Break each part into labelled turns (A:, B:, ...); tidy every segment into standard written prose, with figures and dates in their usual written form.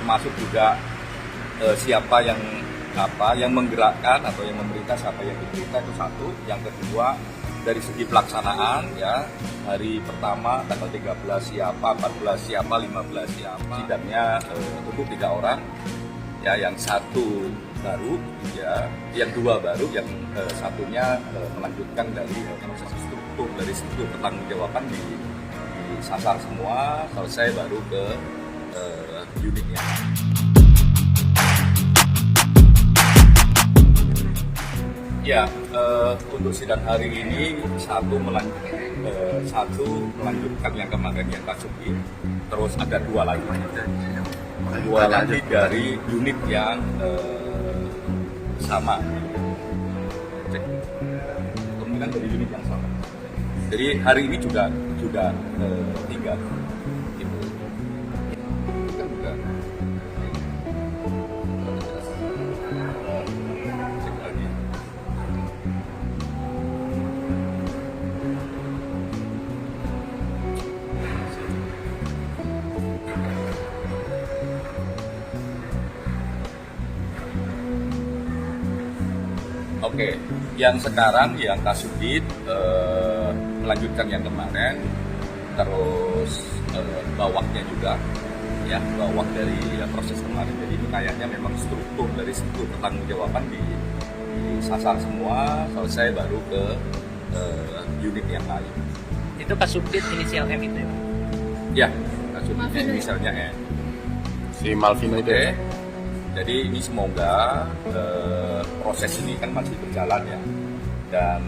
A: termasuk juga siapa yang menggerakkan atau yang memerintah, siapa yang diperintah, itu satu. Yang kedua, dari segi pelaksanaan ya, hari pertama tanggal 13 siapa, 14 siapa, 15 siapa. Sidangnya untuk 3 orang ya, yang satu baru ya, yang dua baru, yang satunya melanjutkan dari proses struktur pertanggungjawaban disasar semua, selesai baru ke unitnya. Ya, untuk sidang hari ini satu melanjutkan yang kemarin yang Kasubi, terus ada dua lagi dari unit yang sama, kemungkinan dari unit yang sama. Jadi hari ini juga sudah 3 gitu. Kan juga cek lagi. Oke, yang sekarang yang Kasubdit melanjutkan yang kemarin, terus bawahnya juga ya, bawah dari proses kemarin. Jadi ini kayaknya memang struktur pertanggungjawaban disasar semua, selesai baru ke unit yang lain.
B: Itu Kasubdit inisial M itu ya?
A: Ya, Kasubditnya inisialnya N.
C: Si Malvino itu.
A: Oke. Jadi ini semoga proses ini kan masih berjalan ya, dan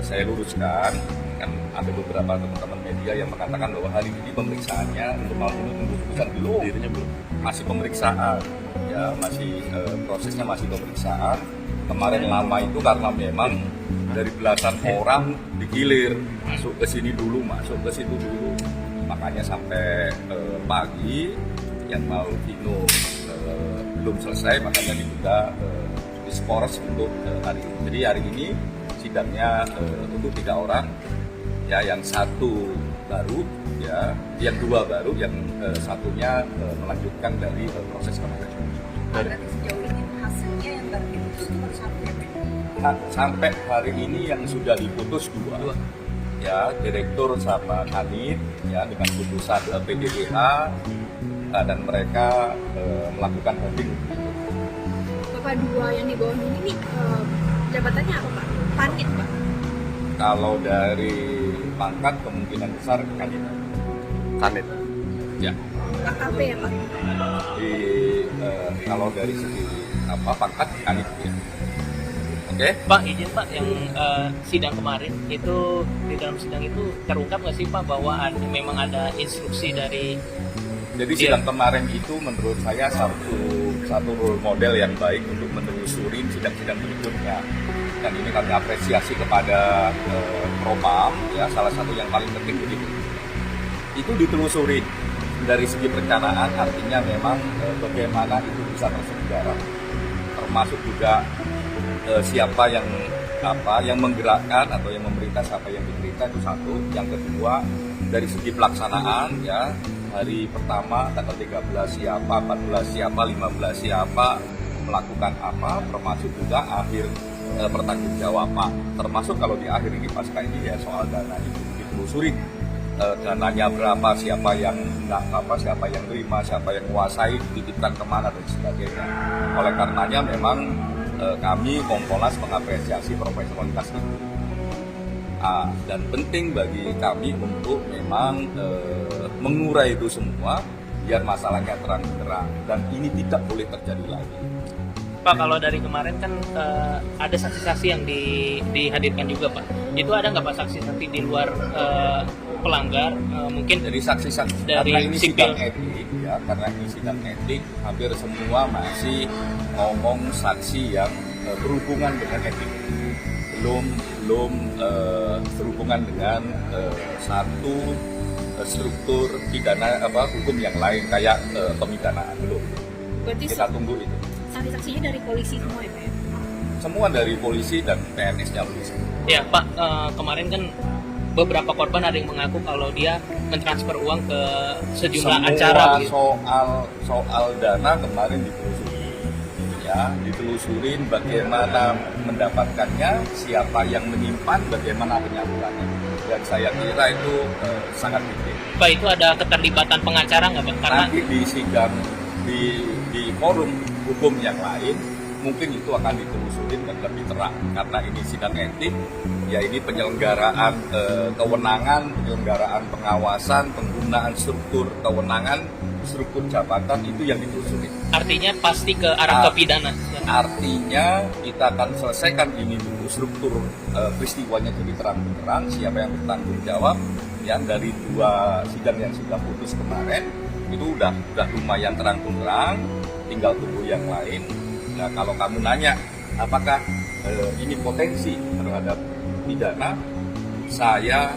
A: saya luruskan, kan ada beberapa teman-teman media yang mengatakan bahwa hari ini pemeriksaannya untuk Malvino tunggu putusan belum, masih pemeriksaan ya, masih prosesnya masih pemeriksaan. Kemarin lama itu karena memang dari belasan orang digilir, masuk ke sini dulu, masuk ke situ dulu, makanya sampai pagi yang Malvino belum selesai, makanya ditunda diskors untuk hari ini. Jadi hari ini sidangnya untuk 3 orang ya, yang satu baru ya, yang dua baru, yang satunya melanjutkan dari proses kemarin.
D: Berarti sejauh ini hasilnya yang baru diputus itu baru satu ya?
A: Sampai hari ini yang sudah diputus 2 ya, direktur sama kanit ya, dengan putusan PDBH, dan mereka melakukan banding.
D: Bapak dua yang di bawah ini jabatannya apa Pak? Panit Pak?
A: Kalau dari pangkat kemungkinan besar kanit. Ya.
D: AKP ya Pak?
A: Kalau dari segi pangkat kanit ya. Oke.
B: Pak, izin Pak, yang sidang kemarin itu, di dalam sidang itu terungkap nggak sih Pak bahwa memang ada instruksi dari...
A: Jadi sidang kemarin itu menurut saya satu role model yang baik untuk menelusuri sidang-sidang berikutnya. Dan ini kami apresiasi kepada Propam ya, salah satu yang paling penting begitu. Itu ditelusuri dari segi perencanaan, artinya memang bagaimana itu bisa terselenggara, termasuk juga siapa yang menggerakkan atau yang memerintah, siapa yang diperintah, itu satu. Yang kedua, dari segi pelaksanaan ya, hari pertama tanggal 13 siapa, 14 siapa, 15 siapa melakukan apa, termasuk juga akhir pertanggungjawaban. Termasuk kalau di akhir ini pasca ini ya, soal dana itu ditelusuri, dananya berapa, siapa yang siapa yang terima, siapa yang menguasai, dititipkan kemana dan sebagainya. Oleh karenanya memang kami Kompolnas mengapresiasi profesionalitas itu. Dan penting bagi kami untuk memang mengurai itu semua biar masalahnya terang-terang, dan ini tidak boleh terjadi lagi.
B: Pak, kalau dari kemarin kan ada saksi-saksi yang dihadirkan juga Pak. Itu ada nggak Pak saksi-saksi di luar pelanggar? Mungkin
A: dari saksi-saksi
B: dari
A: karena ini
B: sipil.
A: sidang etik ya, karena ini sidang etik, hampir semua masih ngomong saksi yang berhubungan dengan etik, belum berhubungan dengan satu struktur pidana hukum yang lain kayak pemidanaan, belum.
D: Berarti
A: Kita tunggu itu.
D: saksi-saksinya dari polisi semua ya Pak ya?
A: Semua dari polisi dan PNS-nya polisi.
B: Ya Pak, kemarin kan beberapa korban ada yang mengaku kalau dia mentransfer uang ke sejumlah
A: Semua
B: acara begitu.
A: soal dana kemarin ditelusuri, ya, ditelusurin bagaimana mendapatkannya, siapa yang menyimpan, bagaimana penyalurannya, dan saya kira itu sangat penting.
B: Pak, itu ada keterlibatan pengacara nggak Pak? Karena
A: Nanti di sidang di forum hukum yang lain mungkin itu akan ditelusurin dan lebih terang, karena ini sidang etik, ya ini penyelenggaraan kewenangan, penyelenggaraan pengawasan, penggunaan struktur kewenangan, struktur jabatan itu yang ditelusuri.
B: artinya pasti ke arah ke pidana.
A: Artinya kita akan selesaikan ini dulu, struktur peristiwanya jadi terang-terang, siapa yang bertanggung jawab. Yang dari 2 sidang yang sudah putus kemarin itu udah lumayan terang-terang, tinggal tunggu yang lain. Nah, kalau kamu nanya apakah ini potensi terhadap pidana, saya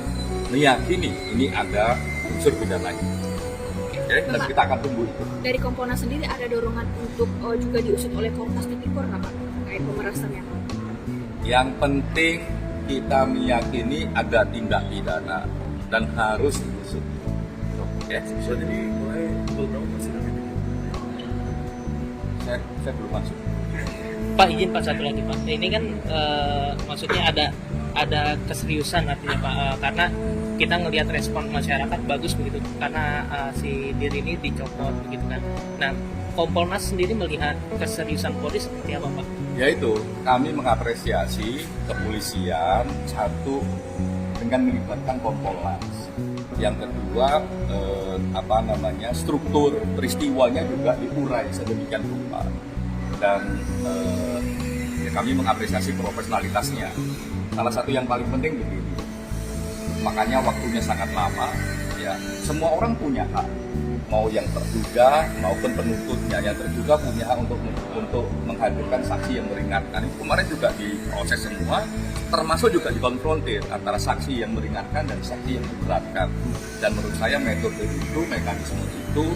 A: meyakini ini ada unsur pidananya. Oke, dan kita akan tunggu itu.
D: Dari Kompolnas sendiri ada dorongan untuk juga diusut oleh Komnas Tipikor nggak Pak? Terkait pemerasannya.
A: Yang penting kita meyakini ada tindak pidana dan harus diusut. Oke,
E: Sudah dimulai berapa persidangan ini?
A: saya belum masuk.
B: Pak, izin Pak satu lagi Pak. Ini kan maksudnya ada keseriusan artinya Pak, karena kita ngelihat respon masyarakat bagus begitu, karena si diri ini dicopot begitu kan. Nah, Kompolnas sendiri melihat keseriusan Polri seperti apa Pak?
A: Yaitu kami mengapresiasi kepolisian, satu dengan melibatkan Kompolnas. Yang kedua struktur peristiwanya juga diurai sedemikian rupa, dan kami mengapresiasi profesionalitasnya. Salah satu yang paling penting begini, makanya waktunya sangat lama, ya. Semua orang punya hak, mau yang terduga maupun penuntutnya. Yang terduga punya hak untuk menghadirkan saksi yang meringankan. Itu kemarin juga diproses semua, termasuk juga dikonfrontir antara saksi yang meringankan dan saksi yang memberatkan. Dan menurut saya metode itu, mekanisme itu